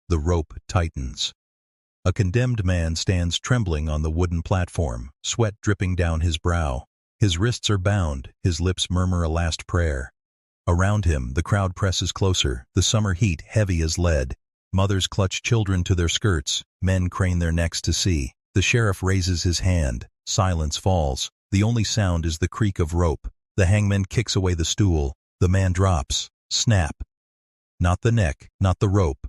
The rope tightens. A condemned man stands trembling on the wooden platform, sweat dripping down his brow. His wrists are bound, his lips murmur a last prayer. Around him, the crowd presses closer, the summer heat heavy as lead. Mothers clutch children to their skirts, men crane their necks to see. The sheriff raises his hand. Silence falls. The only sound is the creak of rope. The hangman kicks away the stool. The man drops. Snap. Not the neck, not the rope.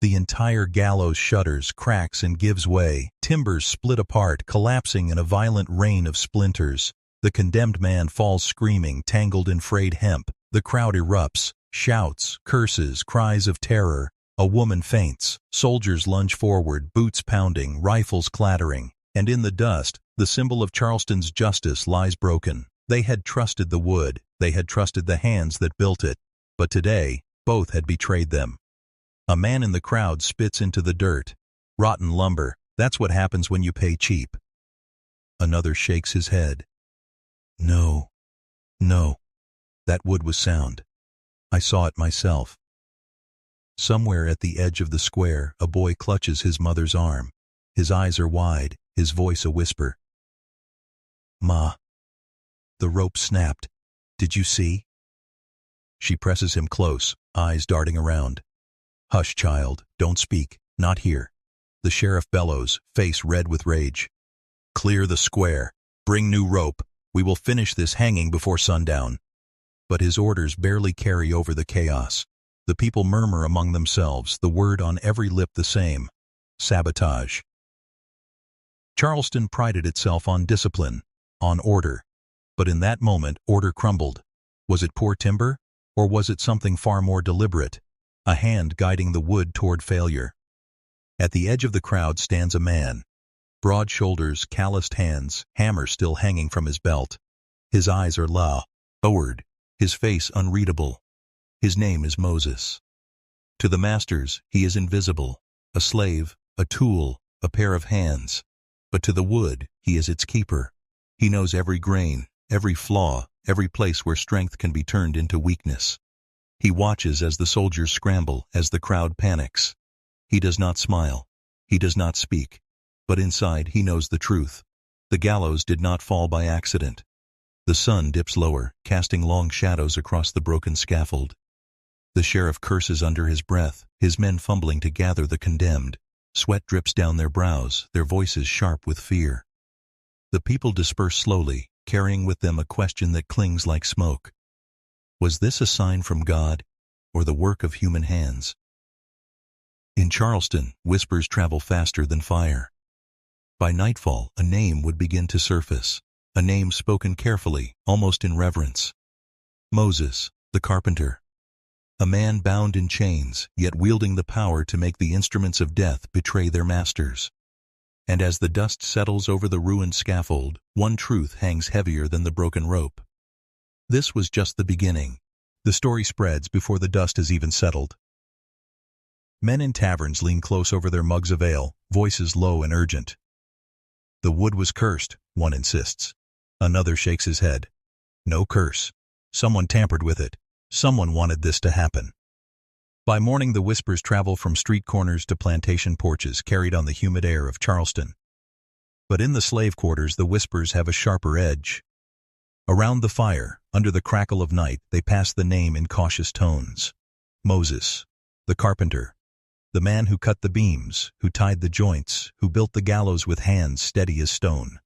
The entire gallows shudders, cracks, and gives way. Timbers split apart, collapsing in a violent rain of splinters. The condemned man falls screaming, tangled in frayed hemp. The crowd erupts. Shouts, curses, cries of terror. A woman faints. Soldiers lunge forward, boots pounding, rifles clattering. And in the dust, the symbol of Charleston's justice lies broken. They had trusted the wood. They had trusted the hands that built it. But today, both had betrayed them. A man in the crowd spits into the dirt. Rotten lumber, that's what happens when you pay cheap. Another shakes his head. No. No. That wood was sound. I saw it myself. Somewhere at the edge of the square, a boy clutches his mother's arm. His eyes are wide, his voice a whisper. Ma. The rope snapped. Did you see? She presses him close, eyes darting around. Hush, child, don't speak, not here. The sheriff bellows, face red with rage. Clear the square. Bring new rope. We will finish this hanging before sundown. But his orders barely carry over the chaos. The people murmur among themselves, the word on every lip the same. Sabotage. Charleston prided itself on discipline, on order. But in that moment, order crumbled. Was it poor timber? Or was it something far more deliberate? A hand guiding the wood toward failure. At the edge of the crowd stands a man. Broad shoulders, calloused hands, hammer still hanging from his belt. His eyes are lowered, his face unreadable. His name is Moses. To the masters, he is invisible, a slave, a tool, a pair of hands. But to the wood, he is its keeper. He knows every grain, every flaw, every place where strength can be turned into weakness. He watches as the soldiers scramble, as the crowd panics. He does not smile. He does not speak. But inside, he knows the truth. The gallows did not fall by accident. The sun dips lower, casting long shadows across the broken scaffold. The sheriff curses under his breath, his men fumbling to gather the condemned. Sweat drips down their brows, their voices sharp with fear. The people disperse slowly, carrying with them a question that clings like smoke. Was this a sign from God, or the work of human hands? In Charleston, whispers travel faster than fire. By nightfall, a name would begin to surface, a name spoken carefully, almost in reverence. Moses, the carpenter. A man bound in chains, yet wielding the power to make the instruments of death betray their masters. And as the dust settles over the ruined scaffold, one truth hangs heavier than the broken rope. This was just the beginning. The story spreads before the dust has even settled. Men in taverns lean close over their mugs of ale, voices low and urgent. The wood was cursed, one insists. Another shakes his head. No curse. Someone tampered with it. Someone wanted this to happen. By morning, the whispers travel from street corners to plantation porches, carried on the humid air of Charleston. But in the slave quarters, the whispers have a sharper edge. Around the fire, under the crackle of night, they pass the name in cautious tones. Moses, the carpenter, the man who cut the beams, who tied the joints, who built the gallows with hands steady as stone.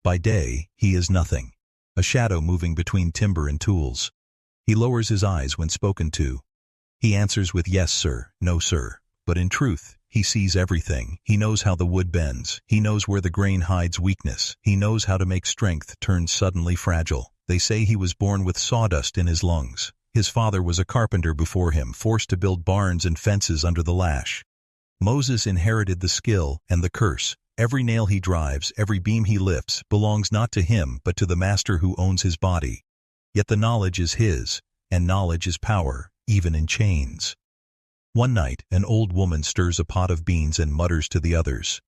By day, he is nothing, a shadow moving between timber and tools. He lowers his eyes when spoken to. He answers with yes, sir, no, sir. But in truth, he sees everything. He knows how the wood bends. He knows where the grain hides weakness. He knows how to make strength turn suddenly fragile. They say he was born with sawdust in his lungs. His father was a carpenter before him, forced to build barns and fences under the lash. Moses inherited the skill and the curse. Every nail he drives, every beam he lifts, belongs not to him but to the master who owns his body. Yet the knowledge is his, and knowledge is power, even in chains. One night, an old woman stirs a pot of beans and mutters to the others,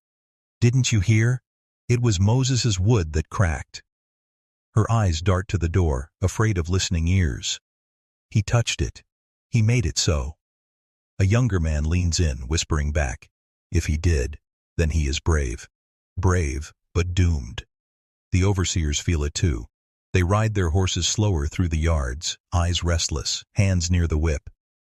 "Didn't you hear? It was Moses's wood that cracked." Her eyes dart to the door, afraid of listening ears. He touched it. He made it so. A younger man leans in, whispering back, "If he did, then he is brave. Brave, but doomed." The overseers feel it too. They ride their horses slower through the yards, eyes restless, hands near the whip.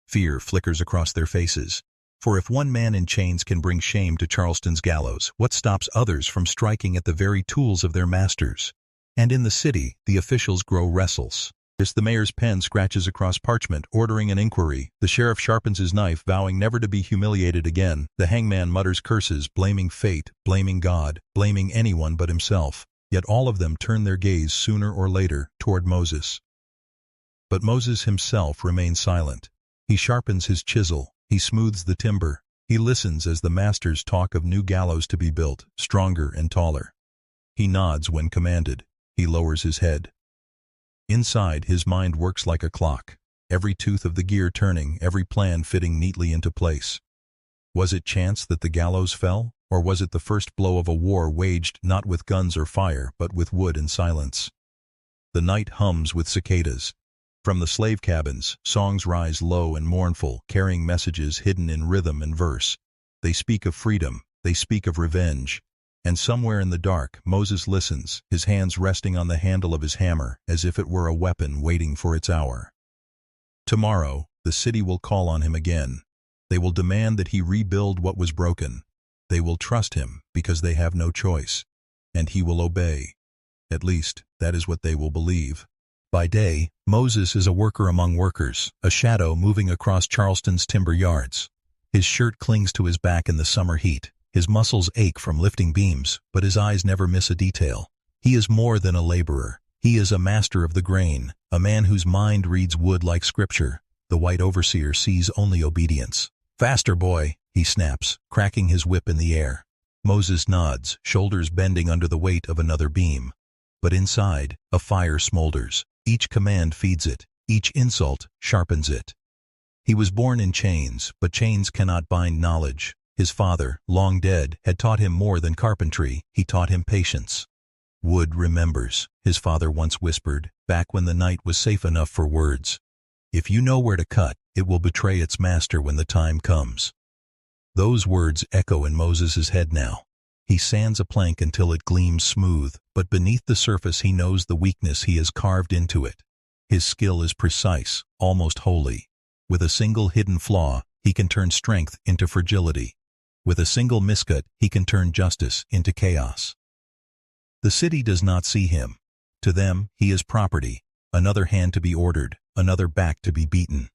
Fear flickers across their faces. For if one man in chains can bring shame to Charleston's gallows, what stops others from striking at the very tools of their masters? And in the city, the officials grow restless. As the mayor's pen scratches across parchment, ordering an inquiry, the sheriff sharpens his knife, vowing never to be humiliated again. The hangman mutters curses, blaming fate, blaming God, blaming anyone but himself. Yet all of them turn their gaze sooner or later toward Moses. But Moses himself remains silent. He sharpens his chisel, he smooths the timber, he listens as the masters talk of new gallows to be built, stronger and taller. He nods when commanded, he lowers his head. Inside, his mind works like a clock, every tooth of the gear turning, every plan fitting neatly into place. Was it chance that the gallows fell, or was it the first blow of a war waged not with guns or fire, but with wood and silence? The night hums with cicadas. From the slave cabins, songs rise low and mournful, carrying messages hidden in rhythm and verse. They speak of freedom, they speak of revenge. And somewhere in the dark, Moses listens, his hands resting on the handle of his hammer, as if it were a weapon waiting for its hour. Tomorrow, the city will call on him again. They will demand that he rebuild what was broken. They will trust him because they have no choice. And he will obey. At least, that is what they will believe. By day, Moses is a worker among workers, a shadow moving across Charleston's timber yards. His shirt clings to his back in the summer heat. His muscles ache from lifting beams, but his eyes never miss a detail. He is more than a laborer. He is a master of the grain, a man whose mind reads wood like scripture. The white overseer sees only obedience. "Faster, boy," he snaps, cracking his whip in the air. Moses nods, shoulders bending under the weight of another beam. But inside, a fire smolders. Each command feeds it. Each insult sharpens it. He was born in chains, but chains cannot bind knowledge. His father, long dead, had taught him more than carpentry. He taught him patience. "Wood remembers," his father once whispered, back when the night was safe enough for words. "If you know where to cut, it will betray its master when the time comes." Those words echo in Moses' head now. He sands a plank until it gleams smooth, but beneath the surface he knows the weakness he has carved into it. His skill is precise, almost holy. With a single hidden flaw, he can turn strength into fragility. With a single miscut, he can turn justice into chaos. The city does not see him. To them, he is property, another hand to be ordered, another back to be beaten.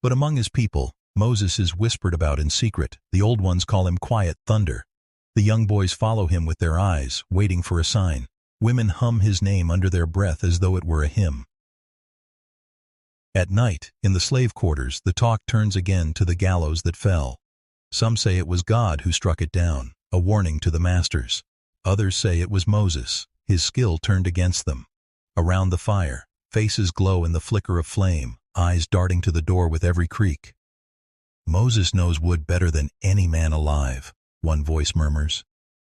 But among his people, Moses is whispered about in secret. The old ones call him Quiet Thunder. The young boys follow him with their eyes, waiting for a sign. Women hum his name under their breath as though it were a hymn. At night, in the slave quarters, the talk turns again to the gallows that fell. Some say it was God who struck it down, a warning to the masters. Others say it was Moses, his skill turned against them. Around the fire, faces glow in the flicker of flame, eyes darting to the door with every creak. "Moses knows wood better than any man alive," one voice murmurs.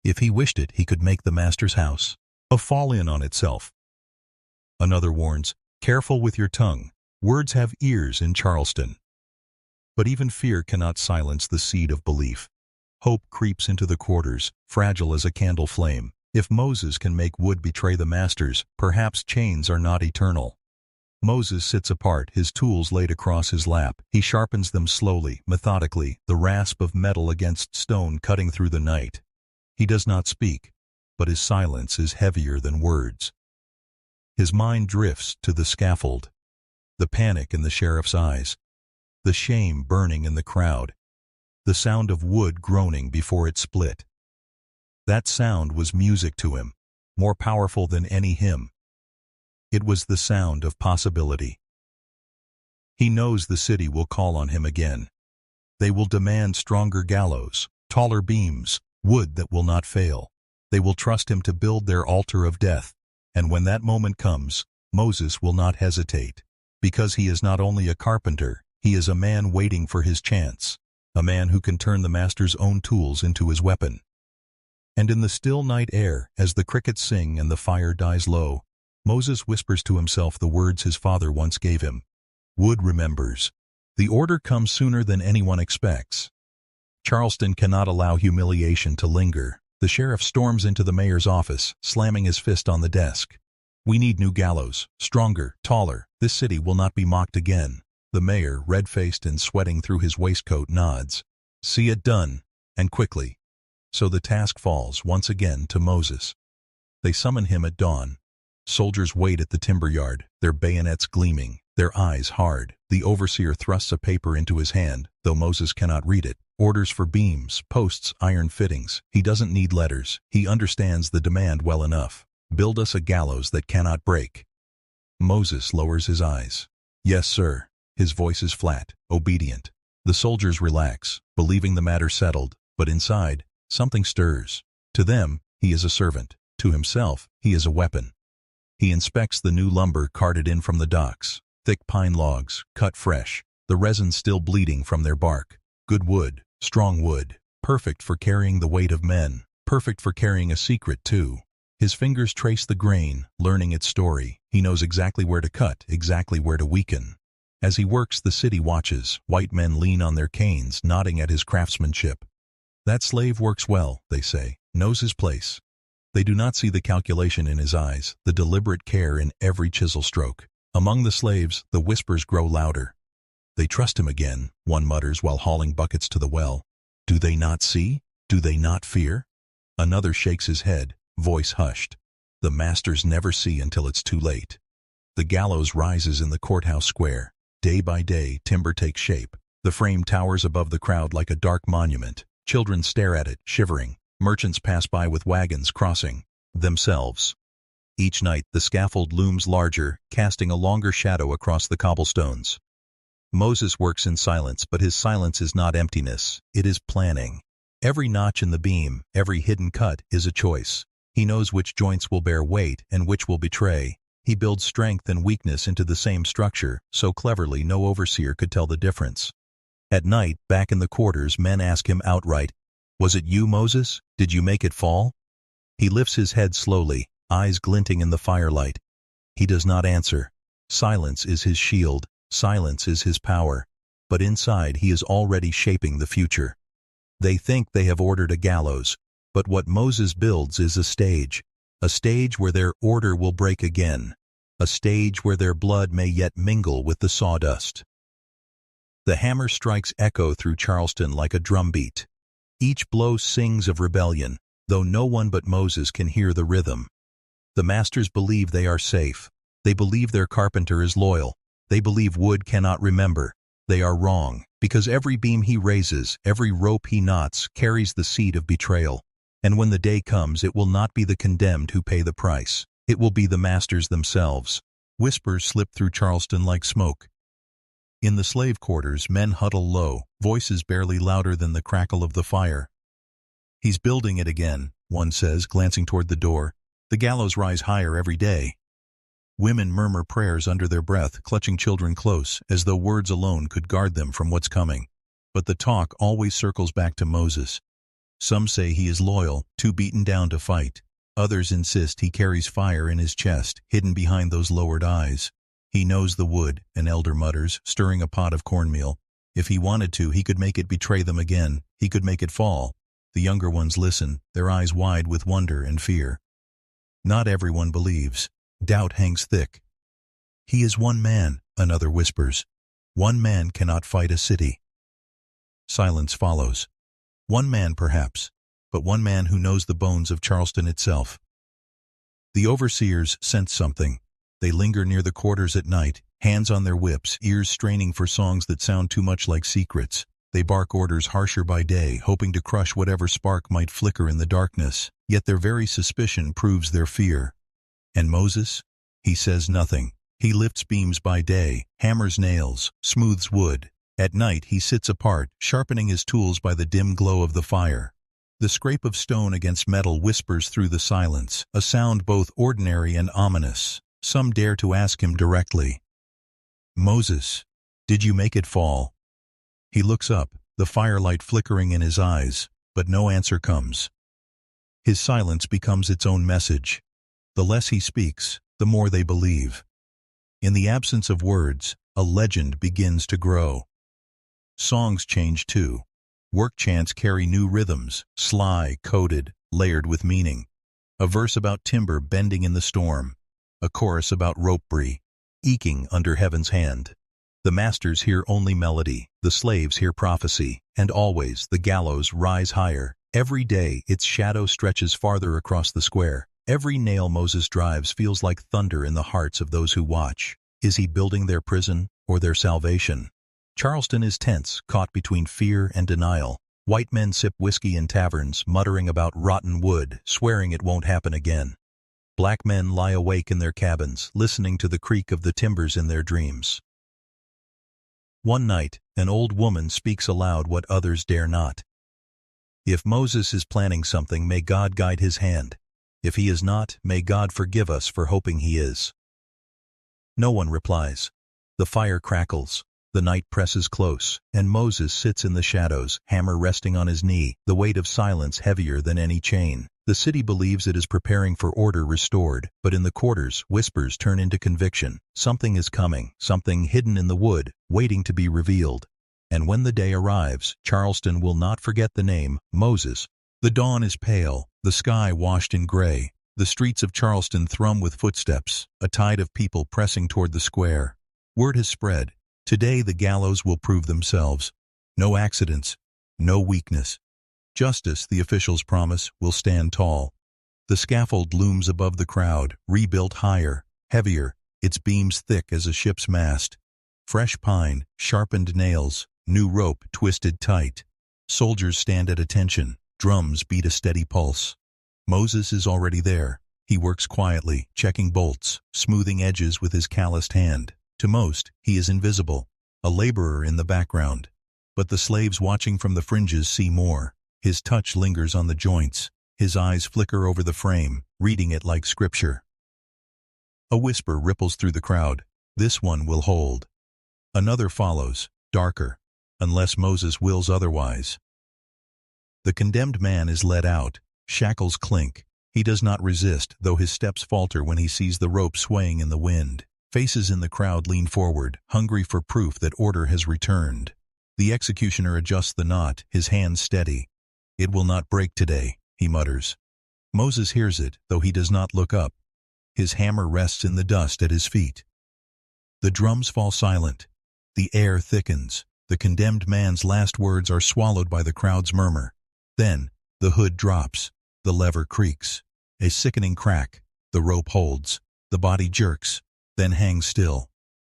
"If he wished it, he could make the master's house a fall-in on itself." Another warns, "Careful with your tongue. Words have ears in Charleston." But even fear cannot silence the seed of belief. Hope creeps into the quarters, fragile as a candle flame. If Moses can make wood betray the masters, perhaps chains are not eternal. Moses sits apart, his tools laid across his lap. He sharpens them slowly, methodically, the rasp of metal against stone cutting through the night. He does not speak, but his silence is heavier than words. His mind drifts to the scaffold. The panic in the sheriff's eyes. The shame burning in the crowd. The sound of wood groaning before it split. That sound was music to him, more powerful than any hymn. It was the sound of possibility. He knows the city will call on him again. They will demand stronger gallows, taller beams, wood that will not fail. They will trust him to build their altar of death. And when that moment comes, Moses will not hesitate. Because he is not only a carpenter, he is a man waiting for his chance. A man who can turn the master's own tools into his weapon. And in the still night air, as the crickets sing and the fire dies low, Moses whispers to himself the words his father once gave him. "Wood remembers. The order comes sooner than anyone expects. Charleston cannot allow humiliation to linger. The sheriff storms into the mayor's office, slamming his fist on the desk. "We need new Gallows, stronger, taller. This city will not be mocked again." The mayor, red-faced and sweating through his waistcoat, nods. "See it done, and quickly." So the task falls once again to Moses. They summon him at dawn. Soldiers wait at the timber yard, their bayonets gleaming, their eyes hard. The overseer thrusts a paper into his hand, though Moses cannot read it. Orders for beams, posts, iron fittings. He doesn't need letters. He understands the demand well enough. "Build us a gallows that cannot break." Moses lowers his eyes. "Yes, sir." His voice is flat, obedient. The soldiers relax, believing the matter settled, but inside, something stirs. To them, he is a servant. To himself, he is a weapon. He inspects the new lumber carted in from the docks. Thick pine logs, cut fresh, the resin still bleeding from their bark. Good wood, strong wood, perfect for carrying the weight of men, perfect for carrying a secret too. His fingers trace the grain, learning its story. He knows exactly where to cut, exactly where to weaken. As he works, the city watches. White men lean on their canes, nodding at his craftsmanship. "That slave works well," they say, "knows his place." They do not see the calculation in his eyes, the deliberate care in every chisel stroke. Among the slaves, the whispers grow louder. "They trust him again," one mutters while hauling buckets to the well. "Do they not see? Do they not fear?" Another shakes his head, voice hushed. "The masters never see until it's too late." The gallows rises in the courthouse square. Day by day, timber takes shape. The frame towers above the crowd like a dark monument. Children stare at it, shivering. Merchants pass by with wagons crossing themselves. Each night, the scaffold looms larger, casting a longer shadow across the cobblestones. Moses works in silence, but his silence is not emptiness. It is planning. Every notch in the beam, every hidden cut is a choice. He knows which joints will bear weight and which will betray. He builds strength and weakness into the same structure, so cleverly no overseer could tell the difference. At night, back in the quarters, men ask him outright, "Was it you, Moses? Did you make it fall?" He lifts his head slowly, eyes glinting in the firelight. He does not answer. Silence is his shield, silence is his power. But inside he is already shaping the future. They think they have ordered a gallows, but what Moses builds is a stage where their order will break again, a stage where their blood may yet mingle with the sawdust. The hammer strikes echo through Charleston like a drumbeat. Each blow sings of rebellion, though no one but Moses can hear the rhythm. The masters believe they are safe. They believe their carpenter is loyal. They believe wood cannot remember. They are wrong, because every beam he raises, every rope he knots, carries the seed of betrayal. And when the day comes, it will not be the condemned who pay the price. It will be the masters themselves. Whispers slip through Charleston like smoke. In the slave quarters, men huddle low, voices barely louder than the crackle of the fire. "He's building it again," one says, glancing toward the door. "The gallows rise higher every day." Women murmur prayers under their breath, clutching children close, as though words alone could guard them from what's coming. But the talk always circles back to Moses. Some say he is loyal, too beaten down to fight. Others insist he carries fire in his chest, hidden behind those lowered eyes. "He knows the wood," an elder mutters, stirring a pot of cornmeal. "If he wanted to, he could make it betray them again. He could make it fall." The younger ones listen, their eyes wide with wonder and fear. Not everyone believes. Doubt hangs thick. "He is one man," another whispers. "One man cannot fight a city." Silence follows. One man, perhaps, but one man who knows the bones of Charleston itself. The overseers sense something. They linger near the quarters at night, hands on their whips, ears straining for songs that sound too much like secrets. They bark orders harsher by day, hoping to crush whatever spark might flicker in the darkness. Yet their very suspicion proves their fear. And Moses? He says nothing. He lifts beams by day, hammers nails, smooths wood. At night he sits apart, sharpening his tools by the dim glow of the fire. The scrape of stone against metal whispers through the silence, a sound both ordinary and ominous. Some dare to ask him directly, "Moses, did you make it fall?" He looks up, the firelight flickering in his eyes, but no answer comes. His silence becomes its own message. The less he speaks, the more they believe. In the absence of words, a legend begins to grow. Songs change too. Work chants carry new rhythms, sly, coded, layered with meaning. A verse about timber bending in the storm. A chorus about ropery, eking under heaven's hand. The masters hear only melody, the slaves hear prophecy, and always the gallows rise higher. Every day its shadow stretches farther across the square. Every nail Moses drives feels like thunder in the hearts of those who watch. Is he building their prison or their salvation? Charleston is tense, caught between fear and denial. White men sip whiskey in taverns, muttering about rotten wood, swearing it won't happen again. Black men lie awake in their cabins, listening to the creak of the timbers in their dreams. One night, an old woman speaks aloud what others dare not. If Moses is planning something, may God guide his hand. If he is not, may God forgive us for hoping he is. No one replies. The fire crackles. The night presses close, and Moses sits in the shadows, hammer resting on his knee, the weight of silence heavier than any chain. The city believes it is preparing for order restored, but in the quarters, whispers turn into conviction. Something is coming, something hidden in the wood, waiting to be revealed. And when the day arrives, Charleston will not forget the name, Moses. The dawn is pale, the sky washed in gray. The streets of Charleston thrum with footsteps, a tide of people pressing toward the square. Word has spread. Today the gallows will prove themselves. No accidents, no weakness. Justice, the officials promise, will stand tall. The scaffold looms above the crowd, rebuilt higher, heavier, its beams thick as a ship's mast. Fresh pine, sharpened nails, new rope twisted tight. Soldiers stand at attention, drums beat a steady pulse. Moses is already there. He works quietly, checking bolts, smoothing edges with his calloused hand. To most, he is invisible, a laborer in the background. But the slaves watching from the fringes see more. His touch lingers on the joints. His eyes flicker over the frame, reading it like scripture. A whisper ripples through the crowd. This one will hold. Another follows, darker, unless Moses wills otherwise. The condemned man is led out. Shackles clink. He does not resist, though his steps falter when he sees the rope swaying in the wind. Faces in the crowd lean forward, hungry for proof that order has returned. The executioner adjusts the knot, his hands steady. It will not break today, he mutters. Moses hears it, though he does not look up. His hammer rests in the dust at his feet. The drums fall silent. The air thickens. The condemned man's last words are swallowed by the crowd's murmur. Then, the hood drops. The lever creaks. A sickening crack. The rope holds. The body jerks, then hangs still.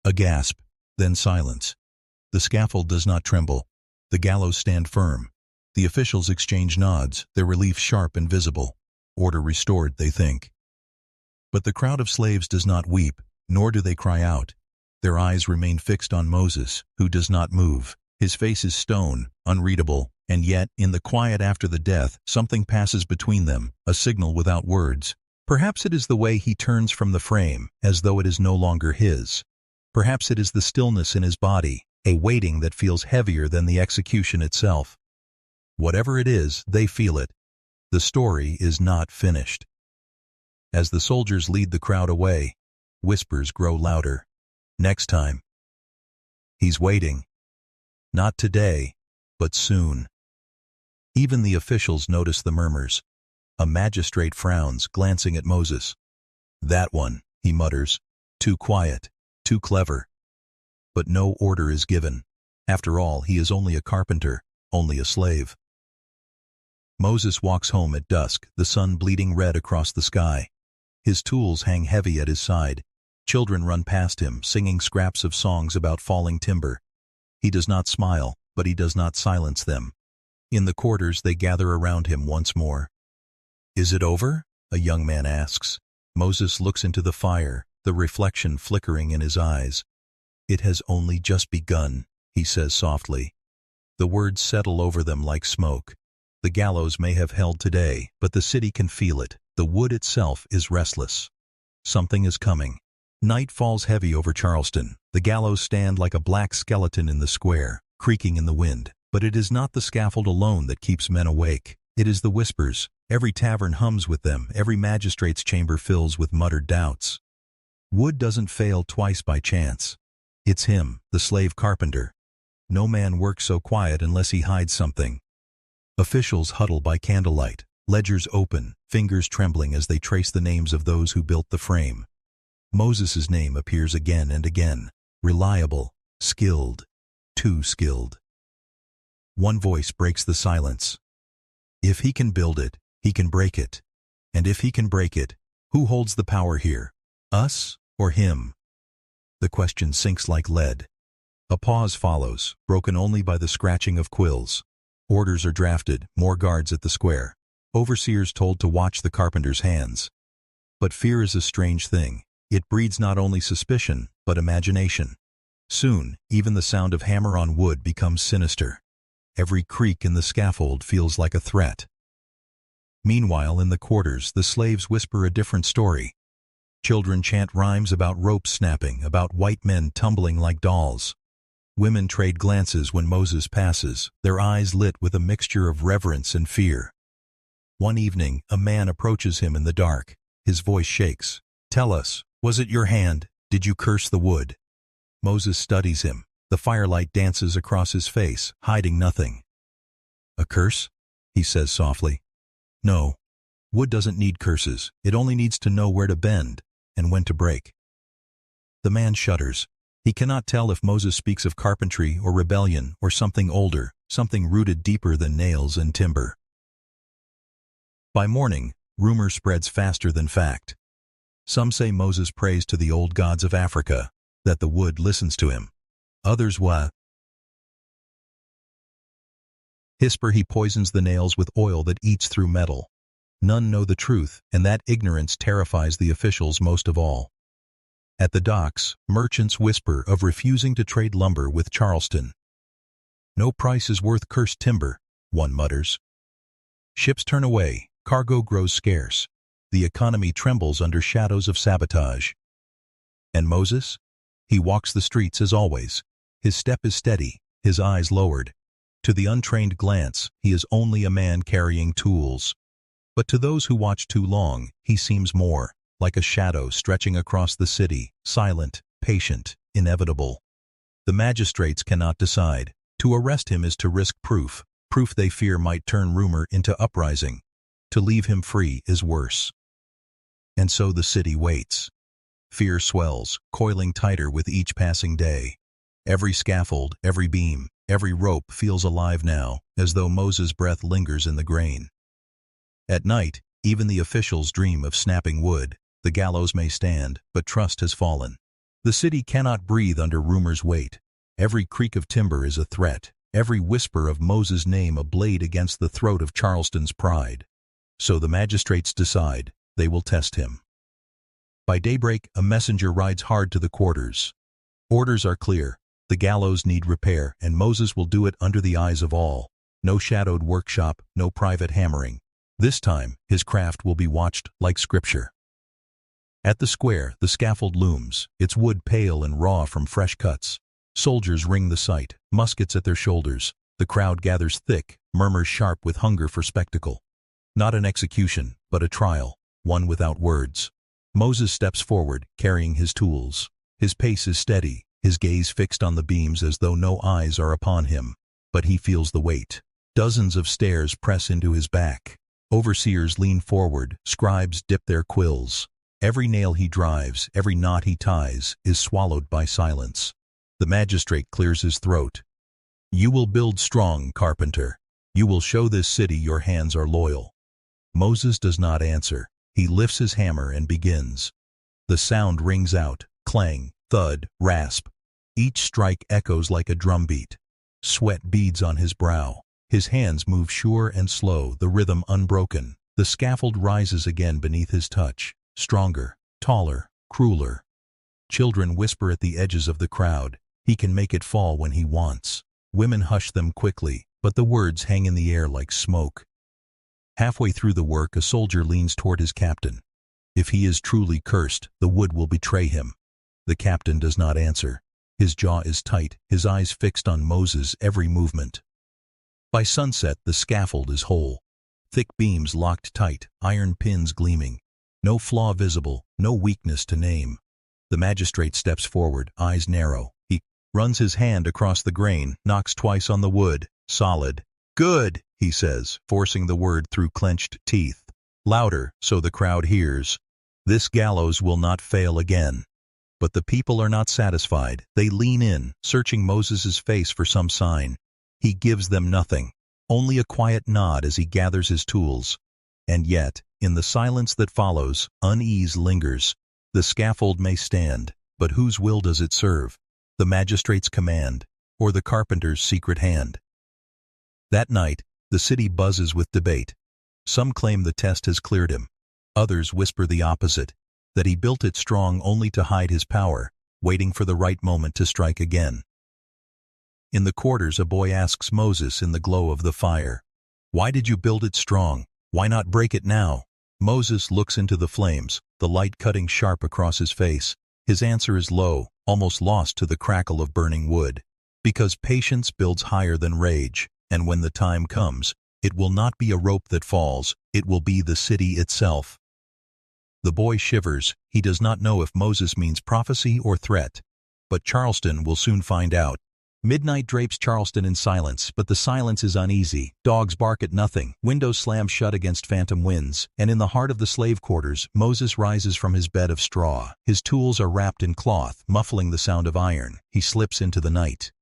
A gasp, then silence. The scaffold does not tremble. The gallows stand firm. The officials exchange nods, their relief sharp and visible. Order restored, they think. But the crowd of slaves does not weep, nor do they cry out. Their eyes remain fixed on Moses, who does not move. His face is stone, unreadable, and yet, in the quiet after the death, something passes between them, a signal without words. Perhaps it is the way he turns from the frame, as though it is no longer his. Perhaps it is the stillness in his body, a waiting that feels heavier than the execution itself. Whatever it is, they feel it. The story is not finished. As the soldiers lead the crowd away, whispers grow louder. Next time. He's waiting. Not today, but soon. Even the officials notice the murmurs. A magistrate frowns, glancing at Moses. That one, he mutters. Too quiet, too clever. But no order is given. After all, he is only a carpenter, only a slave. Moses walks home at dusk, the sun bleeding red across the sky. His tools hang heavy at his side. Children run past him, singing scraps of songs about falling timber. He does not smile, but he does not silence them. In the quarters they gather around him once more. "Is it over?" a young man asks. Moses looks into the fire, the reflection flickering in his eyes. "It has only just begun," he says softly. The words settle over them like smoke. The gallows may have held today, but the city can feel it. The wood itself is restless. Something is coming. Night falls heavy over Charleston. The gallows stand like a black skeleton in the square, creaking in the wind. But it is not the scaffold alone that keeps men awake. It is the whispers. Every tavern hums with them. Every magistrate's chamber fills with muttered doubts. Wood doesn't fail twice by chance. It's him, the slave carpenter. No man works so quiet unless he hides something. Officials huddle by candlelight, ledgers open, fingers trembling as they trace the names of those who built the frame. Moses' name appears again and again. Reliable, skilled, too skilled. One voice breaks the silence. If he can build it, he can break it. And if he can break it, who holds the power here? Us or him? The question sinks like lead. A pause follows, broken only by the scratching of quills. Orders are drafted, more guards at the square. Overseers told to watch the carpenter's hands. But fear is a strange thing. It breeds not only suspicion, but imagination. Soon, even the sound of hammer on wood becomes sinister. Every creak in the scaffold feels like a threat. Meanwhile, in the quarters, the slaves whisper a different story. Children chant rhymes about ropes snapping, about white men tumbling like dolls. Women trade glances when Moses passes, their eyes lit with a mixture of reverence and fear. One evening, a man approaches him in the dark. His voice shakes. "Tell us, was it your hand? Did you curse the wood?" Moses studies him. The firelight dances across his face, hiding nothing. "A curse?" he says softly. "No. Wood doesn't need curses. It only needs to know where to bend and when to break." The man shudders. He cannot tell if Moses speaks of carpentry or rebellion or something older, something rooted deeper than nails and timber. By morning, rumor spreads faster than fact. Some say Moses prays to the old gods of Africa, that the wood listens to him. Others whisper he poisons the nails with oil that eats through metal. None know the truth, and that ignorance terrifies the officials most of all. At the docks, merchants whisper of refusing to trade lumber with Charleston. "No price is worth cursed timber," one mutters. Ships turn away, cargo grows scarce. The economy trembles under shadows of sabotage. And Moses? He walks the streets as always. His step is steady, his eyes lowered. To the untrained glance, he is only a man carrying tools. But to those who watch too long, he seems more, like a shadow stretching across the city, silent, patient, inevitable. The magistrates cannot decide. To arrest him is to risk proof they fear might turn rumor into uprising. To leave him free is worse. And so the city waits. Fear swells, coiling tighter with each passing day. Every scaffold, every beam, every rope feels alive now, as though Moses' breath lingers in the grain. At night, even the officials dream of snapping wood. The gallows may stand, but trust has fallen. The city cannot breathe under rumor's weight. Every creak of timber is a threat, every whisper of Moses' name a blade against the throat of Charleston's pride. So the magistrates decide. They will test him. By daybreak, a messenger rides hard to the quarters. Orders are clear. The gallows need repair, and Moses will do it under the eyes of all. No shadowed workshop, no private hammering. This time, his craft will be watched like scripture. At the square, the scaffold looms, its wood pale and raw from fresh cuts. Soldiers ring the sight, muskets at their shoulders. The crowd gathers thick, murmurs sharp with hunger for spectacle. Not an execution, but a trial, one without words. Moses steps forward, carrying his tools. His pace is steady, his gaze fixed on the beams as though no eyes are upon him. But he feels the weight. Dozens of stares press into his back. Overseers lean forward, scribes dip their quills. Every nail he drives, every knot he ties, is swallowed by silence. The magistrate clears his throat. "You will build strong, Carpenter. You will show this city your hands are loyal." Moses does not answer. He lifts his hammer and begins. The sound rings out, clang, thud, rasp. Each strike echoes like a drumbeat. Sweat beads on his brow. His hands move sure and slow, the rhythm unbroken. The scaffold rises again beneath his touch. Stronger, taller, crueler. Children whisper at the edges of the crowd. He can make it fall when he wants. Women hush them quickly, but the words hang in the air like smoke. Halfway through the work, a soldier leans toward his captain. If he is truly cursed, the wood will betray him. The captain does not answer. His jaw is tight, his eyes fixed on Moses' every movement. By sunset, the scaffold is whole. Thick beams locked tight, iron pins gleaming. No flaw visible, no weakness to name. The magistrate steps forward, eyes narrow. He runs his hand across the grain, knocks twice on the wood. Solid. Good, he says, forcing the word through clenched teeth. Louder, so the crowd hears. This gallows will not fail again. But the people are not satisfied. They lean in, searching Moses's face for some sign. He gives them nothing, only a quiet nod as he gathers his tools. And yet, in the silence that follows, unease lingers. The scaffold may stand, but whose will does it serve? The magistrate's command, or the carpenter's secret hand? That night, the city buzzes with debate. Some claim the test has cleared him. Others whisper the opposite, that he built it strong only to hide his power, waiting for the right moment to strike again. In the quarters, a boy asks Moses in the glow of the fire, "Why did you build it strong? Why not break it now?" Moses looks into the flames, the light cutting sharp across his face. His answer is low, almost lost to the crackle of burning wood. Because patience builds higher than rage, and when the time comes, it will not be a rope that falls, it will be the city itself. The boy shivers. He does not know if Moses means prophecy or threat. But Charleston will soon find out. Midnight drapes Charleston in silence, but the silence is uneasy. Dogs bark at nothing, windows slam shut against phantom winds, and in the heart of the slave quarters, Moses rises from his bed of straw. His tools are wrapped in cloth, muffling the sound of iron. He slips into the night.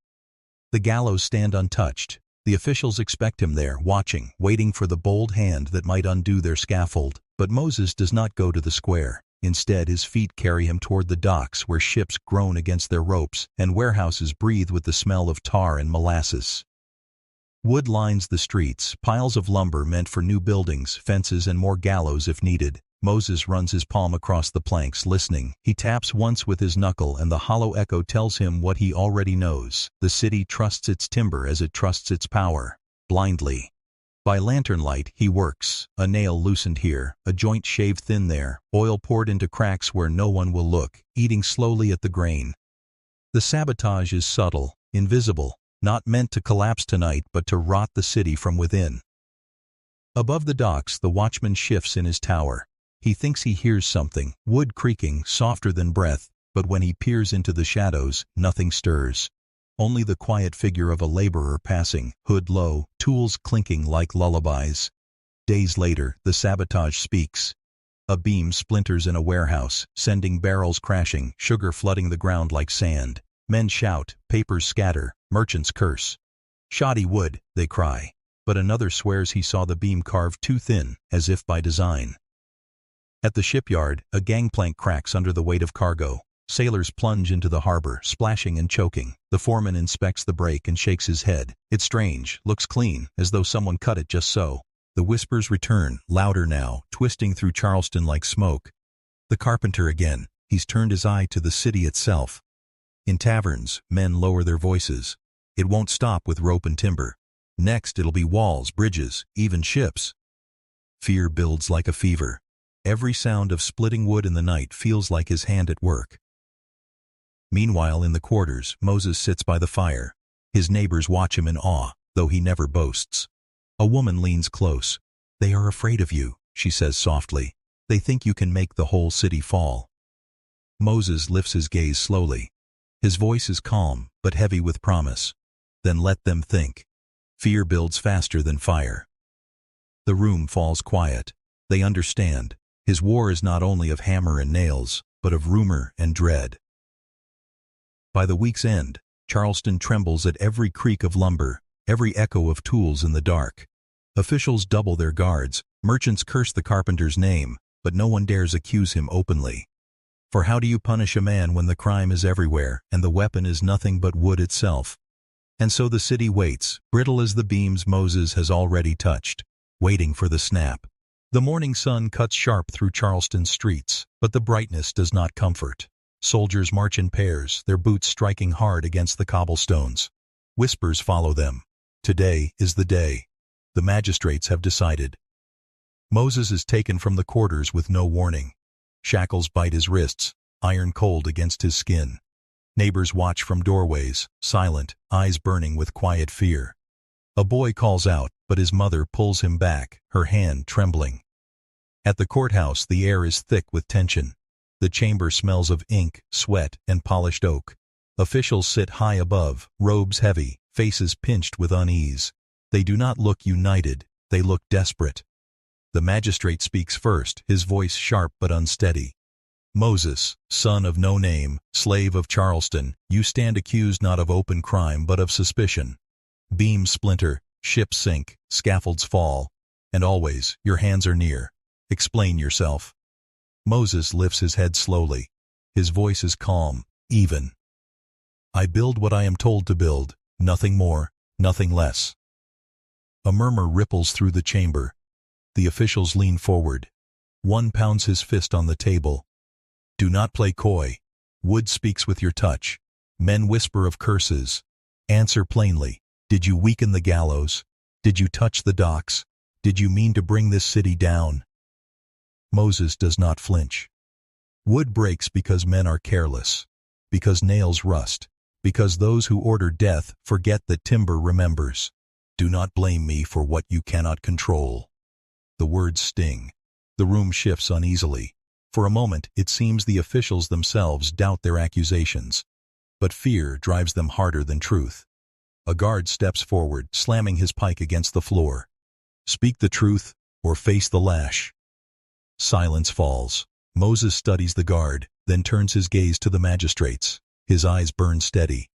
The gallows stand untouched. The officials expect him there, watching, waiting for the bold hand that might undo their scaffold. But Moses does not go to the square. Instead, his feet carry him toward the docks where ships groan against their ropes and warehouses breathe with the smell of tar and molasses. Wood lines the streets, piles of lumber meant for new buildings, fences, and more gallows if needed. Moses runs his palm across the planks, listening. He taps once with his knuckle and the hollow echo tells him what he already knows. The city trusts its timber as it trusts its power. Blindly. By lantern light, he works. A nail loosened here, a joint shaved thin there, oil poured into cracks where no one will look, eating slowly at the grain. The sabotage is subtle, invisible, not meant to collapse tonight but to rot the city from within. Above the docks, the watchman shifts in his tower. He thinks he hears something, wood creaking, softer than breath, but when he peers into the shadows, nothing stirs. Only the quiet figure of a laborer passing, hood low, tools clinking like lullabies. Days later, the sabotage speaks. A beam splinters in a warehouse, sending barrels crashing, sugar flooding the ground like sand. Men shout, papers scatter, merchants curse. "Shoddy wood," they cry. But another swears he saw the beam carved too thin, as if by design. At the shipyard, a gangplank cracks under the weight of cargo. Sailors plunge into the harbor, splashing and choking. The foreman inspects the break and shakes his head. It's strange, looks clean, as though someone cut it just so. The whispers return, louder now, twisting through Charleston like smoke. The carpenter again. He's turned his eye to the city itself. In taverns, men lower their voices. It won't stop with rope and timber. Next it'll be walls, bridges, even ships. Fear builds like a fever. Every sound of splitting wood in the night feels like his hand at work. Meanwhile, in the quarters, Moses sits by the fire. His neighbors watch him in awe, though he never boasts. A woman leans close. "They are afraid of you," she says softly. "They think you can make the whole city fall." Moses lifts his gaze slowly. His voice is calm, but heavy with promise. "Then let them think." Fear builds faster than fire. The room falls quiet. They understand. His war is not only of hammer and nails, but of rumor and dread. By the week's end, Charleston trembles at every creak of lumber, every echo of tools in the dark. Officials double their guards, merchants curse the carpenter's name, but no one dares accuse him openly. For how do you punish a man when the crime is everywhere and the weapon is nothing but wood itself? And so the city waits, brittle as the beams Moses has already touched, waiting for the snap. The morning sun cuts sharp through Charleston's streets, but the brightness does not comfort. Soldiers march in pairs, their boots striking hard against the cobblestones. Whispers follow them. Today is the day. The magistrates have decided. Moses is taken from the quarters with no warning. Shackles bite his wrists, iron cold against his skin. Neighbors watch from doorways, silent, eyes burning with quiet fear. A boy calls out, but his mother pulls him back, her hand trembling. At the courthouse, the air is thick with tension. The chamber smells of ink, sweat, and polished oak. Officials sit high above, robes heavy, faces pinched with unease. They do not look united, they look desperate. The magistrate speaks first, his voice sharp but unsteady. Moses, son of no name, slave of Charleston, you stand accused not of open crime but of suspicion. Beams splinter, ships sink, scaffolds fall, and always your hands are near. Explain yourself. Moses lifts his head slowly. His voice is calm, even. I build what I am told to build, nothing more, nothing less. A murmur ripples through the chamber. The officials lean forward. One pounds his fist on the table. Do not play coy. Wood speaks with your touch. Men whisper of curses. Answer plainly. Did you weaken the gallows? Did you touch the docks? Did you mean to bring this city down? Moses does not flinch. Wood breaks because men are careless, because nails rust, because those who order death forget that timber remembers. Do not blame me for what you cannot control. The words sting. The room shifts uneasily. For a moment, it seems the officials themselves doubt their accusations. But fear drives them harder than truth. A guard steps forward, slamming his pike against the floor. Speak the truth, or face the lash. Silence falls. Moses studies the guard, then turns his gaze to the magistrates. His eyes burn steady.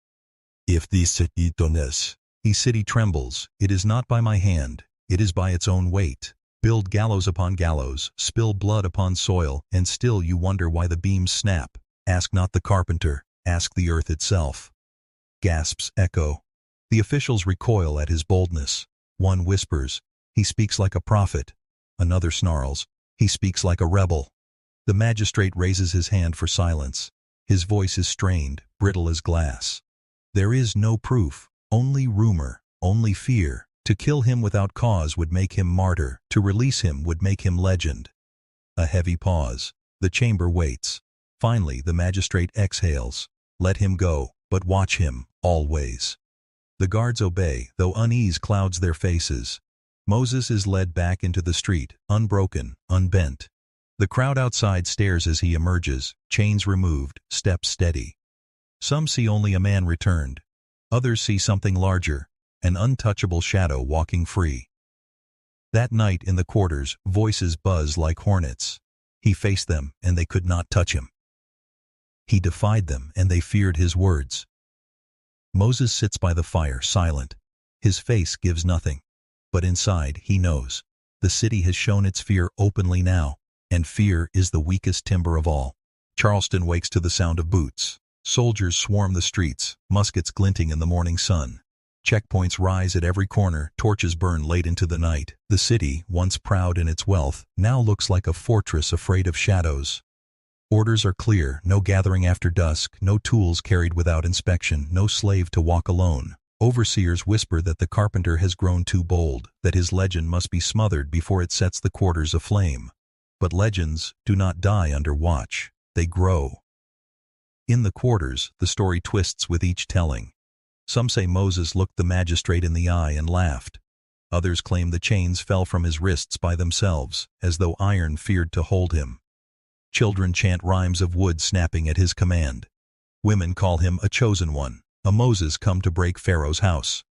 If the city dones, the city trembles, it is not by my hand, it is by its own weight. Build gallows upon gallows, spill blood upon soil, and still you wonder why the beams snap. Ask not the carpenter, ask the earth itself. Gasps echo. The officials recoil at his boldness. One whispers, he speaks like a prophet. Another snarls, he speaks like a rebel. The magistrate raises his hand for silence. His voice is strained, brittle as glass. There is no proof, only rumor, only fear. To kill him without cause would make him martyr, to release him would make him legend. A heavy pause. The chamber waits. Finally the magistrate exhales. Let him go, but watch him, always. The guards obey, though unease clouds their faces. Moses is led back into the street, unbroken, unbent. The crowd outside stares as he emerges, chains removed, steps steady. Some see only a man returned. Others see something larger. An untouchable shadow walking free. That night in the quarters, voices buzz like hornets. He faced them, and they could not touch him. He defied them, and they feared his words. Moses sits by the fire, silent. His face gives nothing. But inside, he knows. The city has shown its fear openly now, and fear is the weakest timber of all. Charleston wakes to the sound of boots. Soldiers swarm the streets, muskets glinting in the morning sun. Checkpoints rise at every corner, torches burn late into the night. The city, once proud in its wealth, now looks like a fortress afraid of shadows. Orders are clear, no gathering after dusk, no tools carried without inspection, no slave to walk alone. Overseers whisper that the carpenter has grown too bold, that his legend must be smothered before it sets the quarters aflame. But legends do not die under watch, they grow. In the quarters, the story twists with each telling. Some say Moses looked the magistrate in the eye and laughed. Others claim the chains fell from his wrists by themselves, as though iron feared to hold him. Children chant rhymes of wood snapping at his command. Women call him a chosen one, a Moses come to break Pharaoh's house.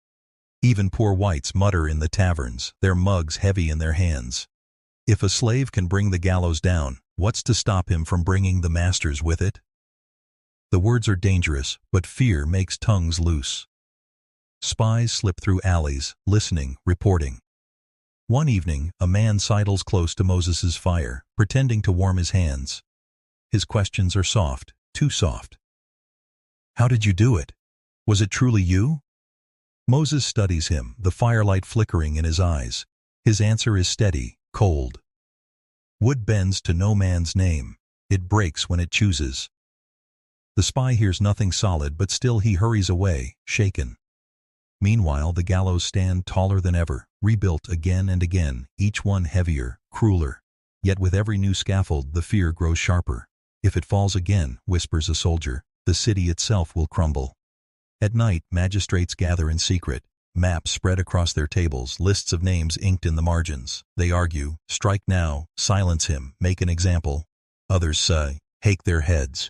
Even poor whites mutter in the taverns, their mugs heavy in their hands. If a slave can bring the gallows down, what's to stop him from bringing the masters with it? The words are dangerous, but fear makes tongues loose. Spies slip through alleys, listening, reporting. One evening, a man sidles close to Moses's fire, pretending to warm his hands. His questions are soft, too soft. How did you do it? Was it truly you? Moses studies him, the firelight flickering in his eyes. His answer is steady, cold. Wood bends to no man's name. It breaks when it chooses. The spy hears nothing solid, but still he hurries away, shaken. Meanwhile, the gallows stand taller than ever, rebuilt again and again, each one heavier, crueler. Yet with every new scaffold, the fear grows sharper. If it falls again, whispers a soldier, the city itself will crumble. At night, magistrates gather in secret. Maps spread across their tables, lists of names inked in the margins. They argue, strike now, silence him, make an example. Others say, hake their heads.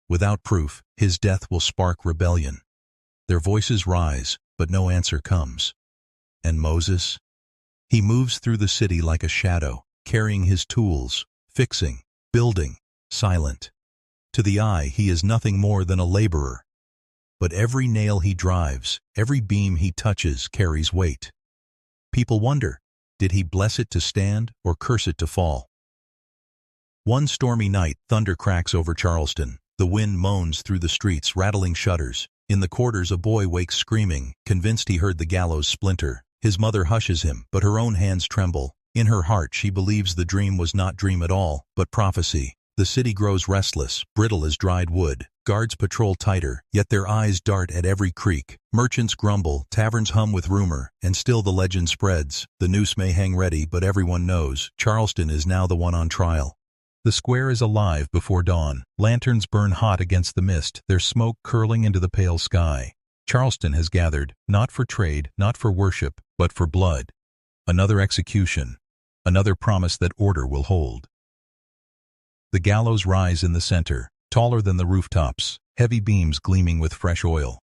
Without proof, his death will spark rebellion. Their voices rise, but no answer comes. And Moses? He moves through the city like a shadow, carrying his tools, fixing, building, silent. To the eye, he is nothing more than a laborer. But every nail he drives, every beam he touches carries weight. People wonder, did he bless it to stand or curse it to fall? One stormy night, thunder cracks over Charleston. The wind moans through the streets, rattling shutters. In the quarters, a boy wakes screaming, convinced he heard the gallows splinter. His mother hushes him, but her own hands tremble. In her heart, she believes the dream was not dream at all, but prophecy. The city grows restless, brittle as dried wood. Guards patrol tighter, yet their eyes dart at every creak. Merchants grumble, taverns hum with rumor, and still the legend spreads. The noose may hang ready, but everyone knows Charleston is now the one on trial. The square is alive before dawn. Lanterns burn hot against the mist, their smoke curling into the pale sky. Charleston has gathered, not for trade, not for worship, but for blood. Another execution, another promise that order will hold. The gallows rise in the center, taller than the rooftops, heavy beams gleaming with fresh oil.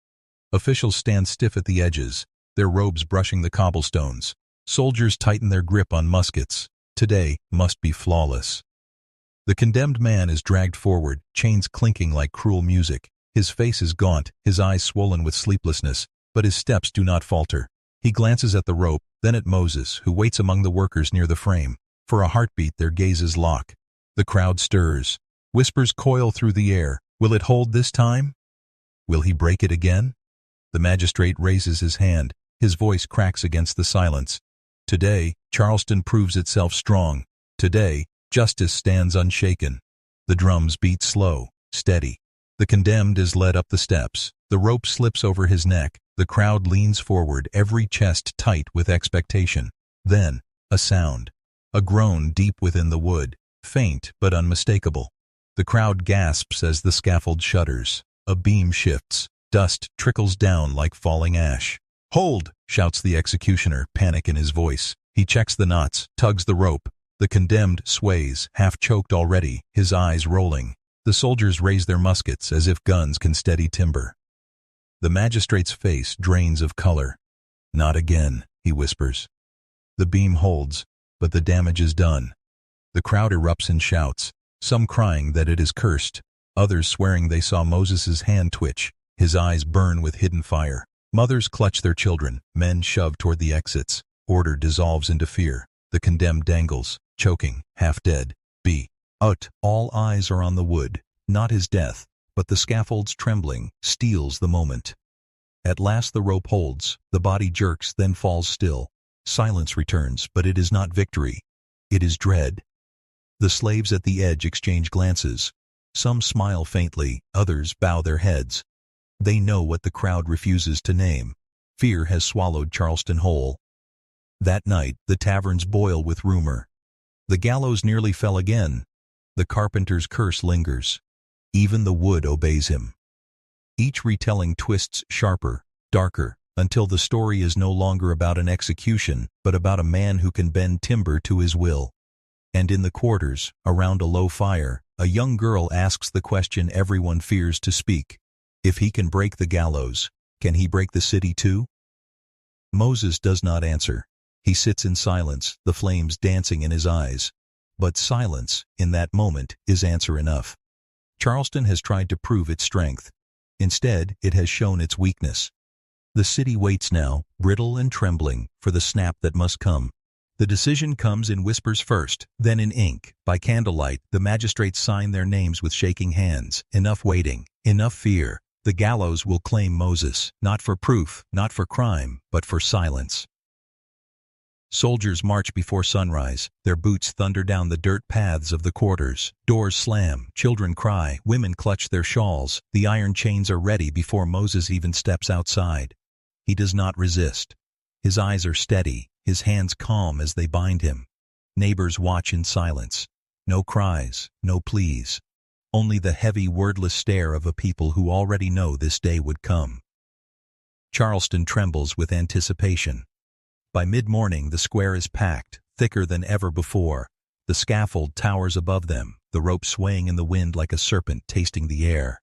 Officials stand stiff at the edges, their robes brushing the cobblestones. Soldiers tighten their grip on muskets. Today must be flawless. The condemned man is dragged forward, chains clinking like cruel music. His face is gaunt, his eyes swollen with sleeplessness, but his steps do not falter. He glances at the rope, then at Moses, who waits among the workers near the frame. For a heartbeat, their gazes lock. The crowd stirs. Whispers coil through the air. Will it hold this time? Will he break it again? The magistrate raises his hand. His voice cracks against the silence. Today, Charleston proves itself strong. Today, justice stands unshaken. The drums beat slow, steady. The condemned is led up the steps. The rope slips over his neck. The crowd leans forward, every chest tight with expectation. Then, a sound. A groan deep within the wood, faint but unmistakable. The crowd gasps as the scaffold shudders. A beam shifts. Dust trickles down like falling ash. "Hold!" shouts the executioner, panic in his voice. He checks the knots, tugs the rope. The condemned sways, half choked already, his eyes rolling. The soldiers raise their muskets as if guns can steady timber. The magistrate's face drains of color. "Not again," he whispers. The beam holds, but the damage is done. The crowd erupts in shouts, some crying that it is cursed, others swearing they saw Moses's hand twitch. His eyes burn with hidden fire. Mothers clutch their children, men shove toward the exits. Order dissolves into fear. The condemned dangles, choking, half dead. All eyes are on the wood, not his death, but the scaffold's trembling steals the moment. At last the rope holds, the body jerks, then falls still. Silence returns, but it is not victory. It is dread. The slaves at the edge exchange glances. Some smile faintly, others bow their heads. They know what the crowd refuses to name. Fear has swallowed Charleston whole. That night, the taverns boil with rumor. The gallows nearly fell again. The carpenter's curse lingers. Even the wood obeys him. Each retelling twists sharper, darker, until the story is no longer about an execution, but about a man who can bend timber to his will. And in the quarters, around a low fire, a young girl asks the question everyone fears to speak. If he can break the gallows, can he break the city too? Moses does not answer. He sits in silence, the flames dancing in his eyes. But silence, in that moment, is answer enough. Charleston has tried to prove its strength. Instead, it has shown its weakness. The city waits now, brittle and trembling, for the snap that must come. The decision comes in whispers first, then in ink. By candlelight, the magistrates sign their names with shaking hands. Enough waiting, enough fear. The gallows will claim Moses, not for proof, not for crime, but for silence. Soldiers march before sunrise. Their boots thunder down the dirt paths of the quarters. Doors slam, children cry, women clutch their shawls. The iron chains are ready before Moses even steps outside. He does not resist. His eyes are steady, his hands calm as they bind him. Neighbors watch in silence. No cries, no pleas. Only the heavy, wordless stare of a people who already know this day would come. Charleston trembles with anticipation. By mid-morning, the square is packed, thicker than ever before. The scaffold towers above them, the rope swaying in the wind like a serpent tasting the air.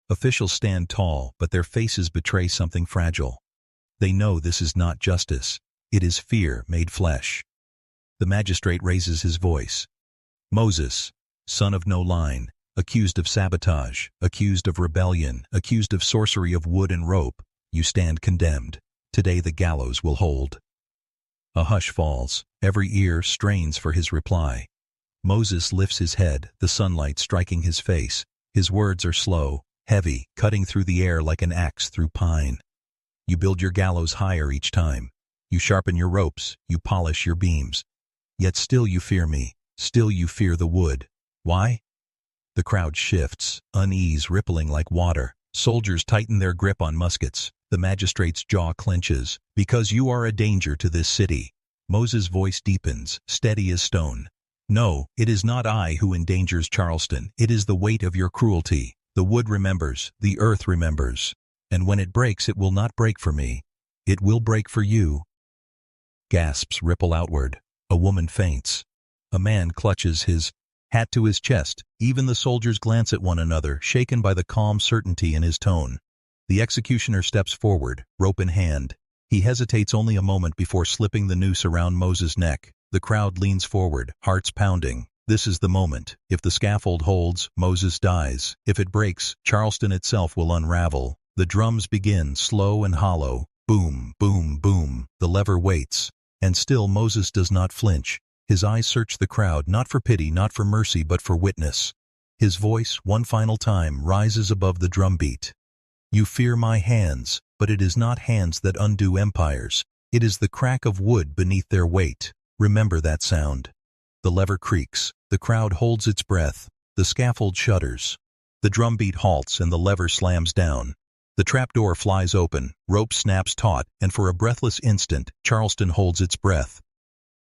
Officials stand tall, but their faces betray something fragile. They know this is not justice. It is fear made flesh. The magistrate raises his voice. Moses, son of no line, accused of sabotage, accused of rebellion, accused of sorcery of wood and rope, you stand condemned. Today the gallows will hold. A hush falls. Every ear strains for his reply. Moses lifts his head, the sunlight striking his face. His words are slow, heavy, cutting through the air like an axe through pine. You build your gallows higher each time. You sharpen your ropes, you polish your beams. Yet still you fear me, still you fear the wood. Why? The crowd shifts, unease rippling like water. Soldiers tighten their grip on muskets. The magistrate's jaw clenches. Because you are a danger to this city. Moses' voice deepens, steady as stone. No, it is not I who endangers Charleston. It is the weight of your cruelty. The wood remembers, the earth remembers. And when it breaks, it will not break for me. It will break for you. Gasps ripple outward. A woman faints. A man clutches his hat to his chest. Even the soldiers glance at one another, shaken by the calm certainty in his tone. The executioner steps forward, rope in hand. He hesitates only a moment before slipping the noose around Moses' neck. The crowd leans forward, hearts pounding. This is the moment. If the scaffold holds, Moses dies. If it breaks, Charleston itself will unravel. The drums begin, slow and hollow. Boom, boom, boom. The lever waits. And still Moses does not flinch. His eyes search the crowd, not for pity, not for mercy, but for witness. His voice, one final time, rises above the drumbeat. You fear my hands, but it is not hands that undo empires. It is the crack of wood beneath their weight. Remember that sound. The lever creaks. The crowd holds its breath. The scaffold shudders. The drumbeat halts and the lever slams down. The trapdoor flies open, rope snaps taut, and for a breathless instant, Charleston holds its breath.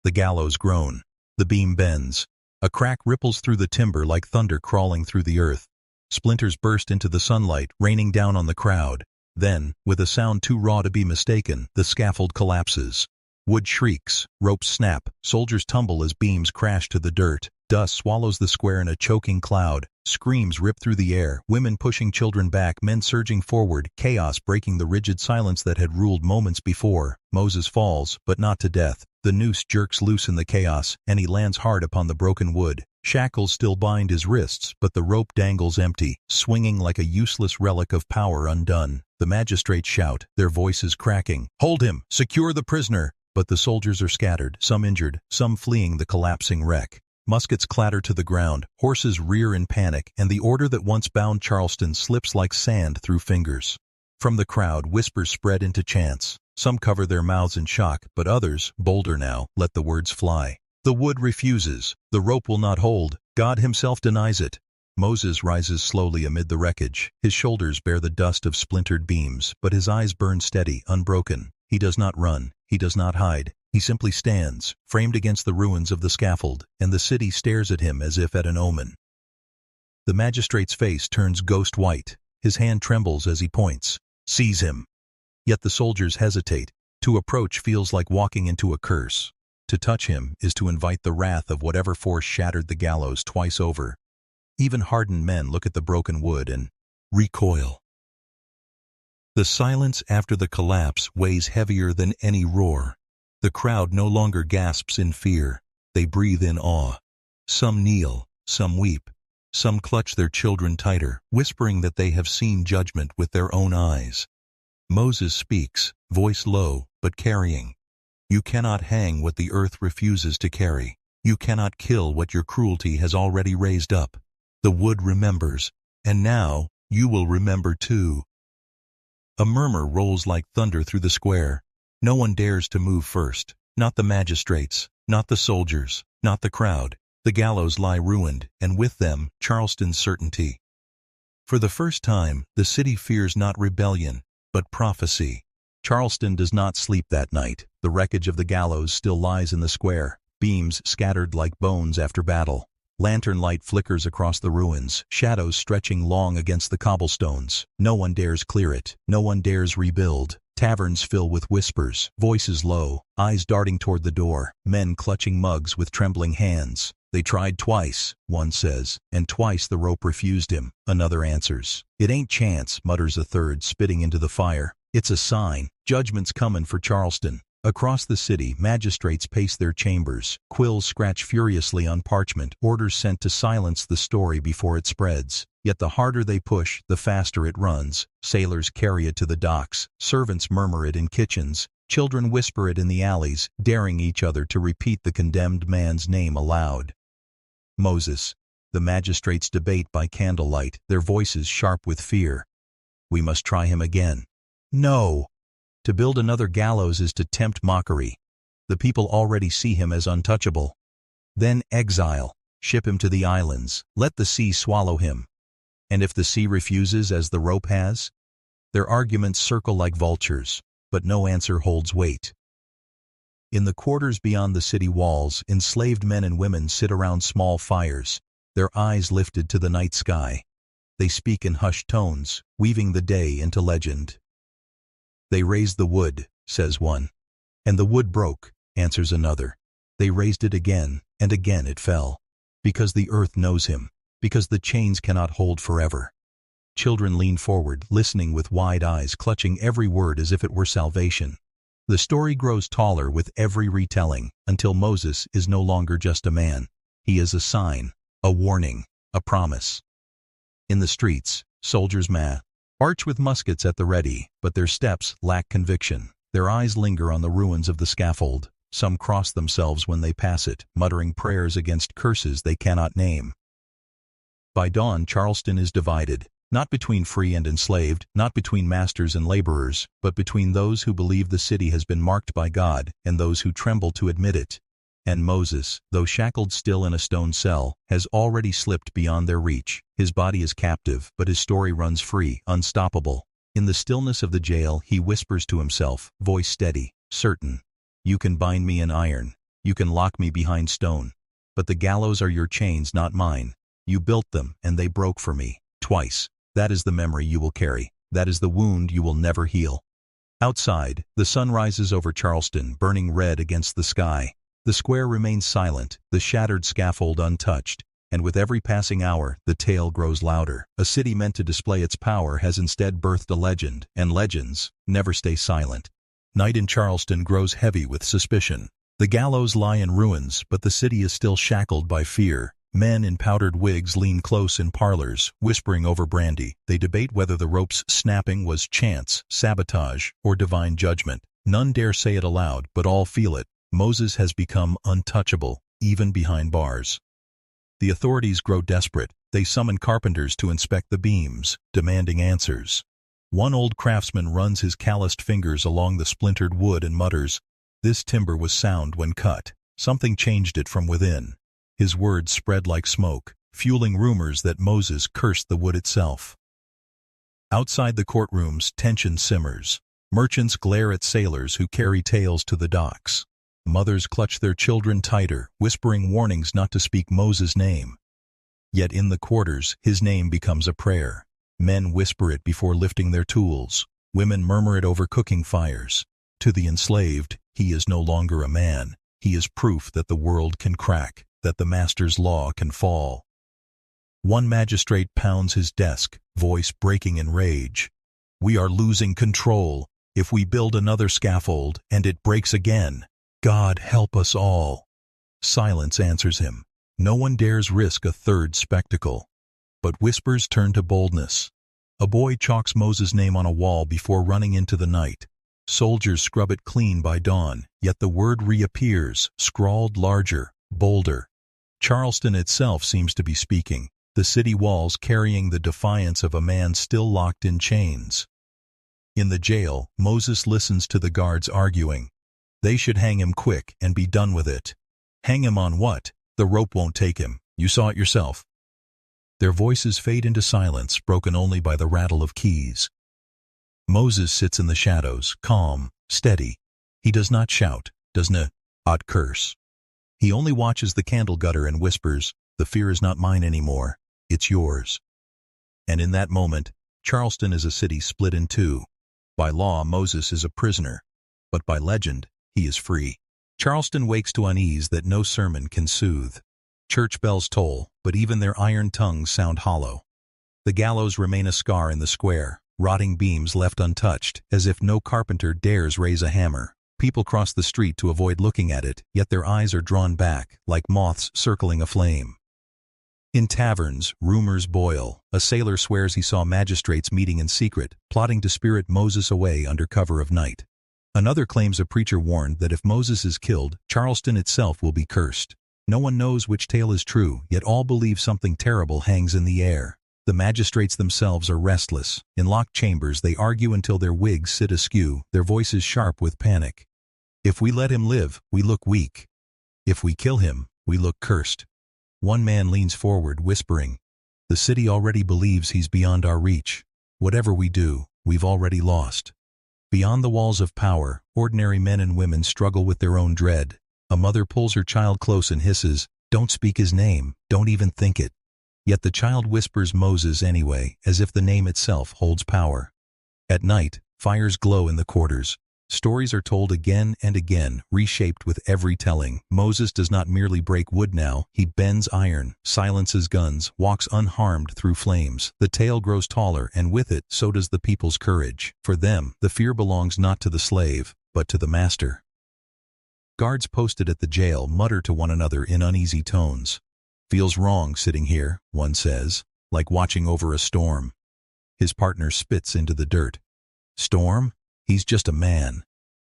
The gallows groan. The beam bends. A crack ripples through the timber like thunder crawling through the earth. Splinters burst into the sunlight, raining down on the crowd. Then, with a sound too raw to be mistaken, the scaffold collapses. Wood shrieks, ropes snap, soldiers tumble as beams crash to the dirt. Dust swallows the square in a choking cloud. Screams rip through the air, women pushing children back, men surging forward, chaos breaking the rigid silence that had ruled moments before. Moses falls, but not to death. The noose jerks loose in the chaos, and he lands hard upon the broken wood. Shackles still bind his wrists, but the rope dangles empty, swinging like a useless relic of power undone. The magistrates shout, their voices cracking. Hold him! Secure the prisoner! But the soldiers are scattered, some injured, some fleeing the collapsing wreck. Muskets clatter to the ground, horses rear in panic, and the order that once bound Charleston slips like sand through fingers. From the crowd, whispers spread into chants. Some cover their mouths in shock, but others, bolder now, let the words fly. The wood refuses. The rope will not hold. God himself denies it. Moses rises slowly amid the wreckage. His shoulders bear the dust of splintered beams, but his eyes burn steady, unbroken. He does not run. He does not hide. He simply stands, framed against the ruins of the scaffold, and the city stares at him as if at an omen. The magistrate's face turns ghost white. His hand trembles as he points. Seize him! Yet the soldiers hesitate. To approach feels like walking into a curse. To touch him is to invite the wrath of whatever force shattered the gallows twice over. Even hardened men look at the broken wood and recoil. The silence after the collapse weighs heavier than any roar. The crowd no longer gasps in fear. They breathe in awe. Some kneel, some weep. Some clutch their children tighter, whispering that they have seen judgment with their own eyes. Moses speaks, voice low, but carrying. You cannot hang what the earth refuses to carry. You cannot kill what your cruelty has already raised up. The wood remembers, and now you will remember too. A murmur rolls like thunder through the square. No one dares to move first. Not the magistrates, not the soldiers, not the crowd. The gallows lie ruined, and with them, Charleston's certainty. For the first time, the city fears not rebellion, but prophecy. Charleston does not sleep that night. The wreckage of the gallows still lies in the square, beams scattered like bones after battle. Lantern light flickers across the ruins, shadows stretching long against the cobblestones. No one dares clear it. No one dares rebuild. Taverns fill with whispers, voices low, eyes darting toward the door, men clutching mugs with trembling hands. They tried twice, one says, and twice the rope refused him, another answers. It ain't chance, mutters a third, spitting into the fire. It's a sign. Judgment's comin' for Charleston. Across the city, magistrates pace their chambers. Quills scratch furiously on parchment, orders sent to silence the story before it spreads. Yet the harder they push, the faster it runs. Sailors carry it to the docks. Servants murmur it in kitchens. Children whisper it in the alleys, daring each other to repeat the condemned man's name aloud. Moses. The magistrates debate by candlelight, their voices sharp with fear. We must try him again. No! To build another gallows is to tempt mockery. The people already see him as untouchable. Then exile. Ship him to the islands. Let the sea swallow him. And if the sea refuses as the rope has? Their arguments circle like vultures, but no answer holds weight. In the quarters beyond the city walls, enslaved men and women sit around small fires, their eyes lifted to the night sky. They speak in hushed tones, weaving the day into legend. They raised the wood, says one. And the wood broke, answers another. They raised it again, and again it fell. Because the earth knows him, because the chains cannot hold forever. Children lean forward, listening with wide eyes, clutching every word as if it were salvation. The story grows taller with every retelling, until Moses is no longer just a man. He is a sign, a warning, a promise. In the streets, soldiers march with muskets at the ready, but their steps lack conviction. Their eyes linger on the ruins of the scaffold. Some cross themselves when they pass it, muttering prayers against curses they cannot name. By dawn, Charleston is divided. Not between free and enslaved, not between masters and laborers, but between those who believe the city has been marked by God and those who tremble to admit it. And Moses, though shackled still in a stone cell, has already slipped beyond their reach. His body is captive, but his story runs free, unstoppable. In the stillness of the jail, he whispers to himself, voice steady, certain. You can bind me in iron. You can lock me behind stone. But the gallows are your chains, not mine. You built them, and they broke for me. Twice. That is the memory you will carry. That is the wound you will never heal. Outside, the sun rises over Charleston, burning red against the sky. The square remains silent, the shattered scaffold untouched, and with every passing hour, the tale grows louder. A city meant to display its power has instead birthed a legend, and legends never stay silent. Night in Charleston grows heavy with suspicion. The gallows lie in ruins, but the city is still shackled by fear. Men in powdered wigs lean close in parlors, whispering over brandy. They debate whether the rope's snapping was chance, sabotage, or divine judgment. None dare say it aloud, but all feel it. Moses has become untouchable, even behind bars. The authorities grow desperate. They summon carpenters to inspect the beams, demanding answers. One old craftsman runs his calloused fingers along the splintered wood and mutters, "This timber was sound when cut. Something changed it from within." His words spread like smoke, fueling rumors that Moses cursed the wood itself. Outside the courtrooms, tension simmers. Merchants glare at sailors who carry tales to the docks. Mothers clutch their children tighter, whispering warnings not to speak Moses' name. Yet in the quarters, his name becomes a prayer. Men whisper it before lifting their tools. Women murmur it over cooking fires. To the enslaved, he is no longer a man. He is proof that the world can crack, that the master's law can fall. One magistrate pounds his desk, voice breaking in rage. We are losing control. If we build another scaffold, and it breaks again, God help us all. Silence answers him. No one dares risk a third spectacle. But whispers turn to boldness. A boy chalks Moses' name on a wall before running into the night. Soldiers scrub it clean by dawn, yet the word reappears, scrawled larger, bolder. Charleston itself seems to be speaking, the city walls carrying the defiance of a man still locked in chains. In the jail, Moses listens to the guards arguing. They should hang him quick and be done with it. Hang him on what? The rope won't take him. You saw it yourself. Their voices fade into silence, broken only by the rattle of keys. Moses sits in the shadows, calm, steady. He does not shout, does not curse. He only watches the candle gutter and whispers, "The fear is not mine anymore, it's yours." And in that moment, Charleston is a city split in two. By law, Moses is a prisoner, but by legend, he is free. Charleston wakes to unease that no sermon can soothe. Church bells toll, but even their iron tongues sound hollow. The gallows remain a scar in the square, rotting beams left untouched, as if no carpenter dares raise a hammer. People cross the street to avoid looking at it, yet their eyes are drawn back, like moths circling a flame. In taverns, rumors boil. A sailor swears he saw magistrates meeting in secret, plotting to spirit Moses away under cover of night. Another claims a preacher warned that if Moses is killed, Charleston itself will be cursed. No one knows which tale is true, yet all believe something terrible hangs in the air. The magistrates themselves are restless. In locked chambers they argue until their wigs sit askew, their voices sharp with panic. If we let him live, we look weak. If we kill him, we look cursed. One man leans forward, whispering, "The city already believes he's beyond our reach. Whatever we do, we've already lost." Beyond the walls of power, ordinary men and women struggle with their own dread. A mother pulls her child close and hisses, "Don't speak his name, don't even think it." Yet the child whispers Moses anyway, as if the name itself holds power. At night, fires glow in the quarters. Stories are told again and again, reshaped with every telling. Moses does not merely break wood now, he bends iron, silences guns, walks unharmed through flames. The tale grows taller, and with it, so does the people's courage. For them, the fear belongs not to the slave, but to the master. Guards posted at the jail mutter to one another in uneasy tones. "Feels wrong sitting here," one says, "like watching over a storm." His partner spits into the dirt. "Storm? He's just a man."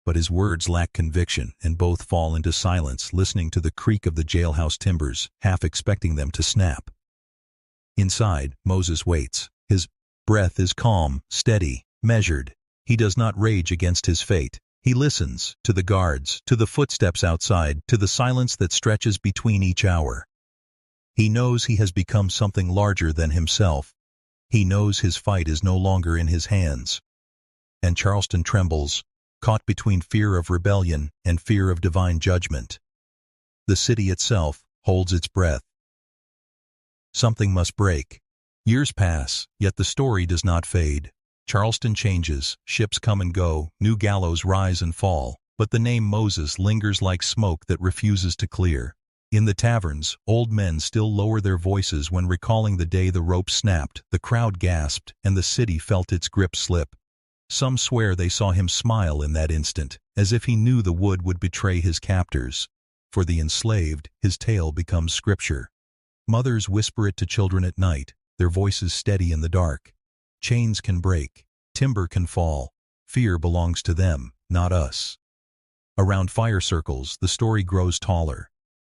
But his words lack conviction, and both fall into silence, listening to the creak of the jailhouse timbers, half expecting them to snap. Inside, Moses waits. His breath is calm, steady, measured. He does not rage against his fate. He listens, to the guards, to the footsteps outside, to the silence that stretches between each hour. He knows he has become something larger than himself. He knows his fight is no longer in his hands. And Charleston trembles, caught between fear of rebellion and fear of divine judgment. The city itself holds its breath. Something must break. Years pass, yet the story does not fade. Charleston changes, ships come and go, new gallows rise and fall, but the name Moses lingers like smoke that refuses to clear. In the taverns, old men still lower their voices when recalling the day the rope snapped, the crowd gasped, and the city felt its grip slip. Some swear they saw him smile in that instant, as if he knew the wood would betray his captors. For the enslaved, his tale becomes scripture. Mothers whisper it to children at night, their voices steady in the dark. Chains can break, timber can fall. Fear belongs to them, not us. Around fire circles, the story grows taller.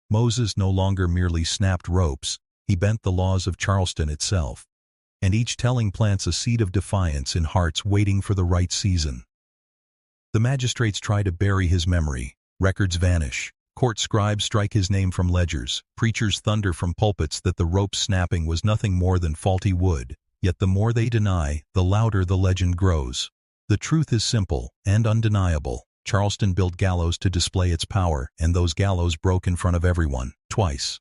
Moses no longer merely snapped ropes, he bent the laws of Charleston itself. And each telling plants a seed of defiance in hearts waiting for the right season. The magistrates try to bury his memory. Records vanish. Court scribes strike his name from ledgers. Preachers thunder from pulpits that the rope snapping was nothing more than faulty wood. Yet the more they deny, the louder the legend grows. The truth is simple and undeniable. Charleston built gallows to display its power, and those gallows broke in front of everyone, twice.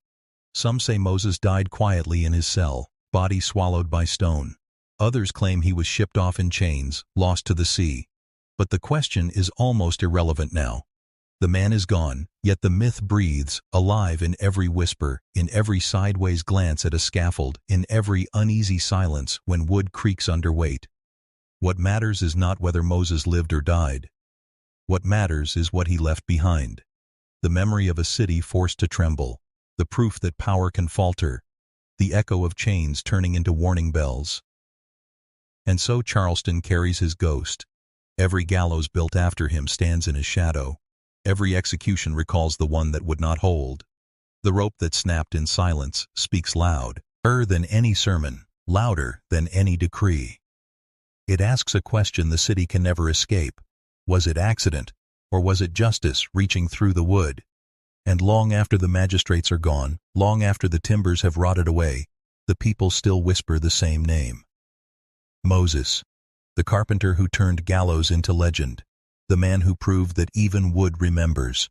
Some say Moses died quietly in his cell, body swallowed by stone. Others claim he was shipped off in chains, lost to the sea. But the question is almost irrelevant now. The man is gone, yet the myth breathes, alive in every whisper, in every sideways glance at a scaffold, in every uneasy silence when wood creaks under weight. What matters is not whether Moses lived or died. What matters is what he left behind. The memory of a city forced to tremble, the proof that power can falter, the echo of chains turning into warning bells. And so Charleston carries his ghost. Every gallows built after him stands in his shadow. Every execution recalls the one that would not hold. The rope that snapped in silence speaks louder than any sermon, louder than any decree. It asks a question the city can never escape. Was it accident, or was it justice reaching through the wood? And long after the magistrates are gone, long after the timbers have rotted away, the people still whisper the same name. Moses, the carpenter who turned gallows into legend, the man who proved that even wood remembers.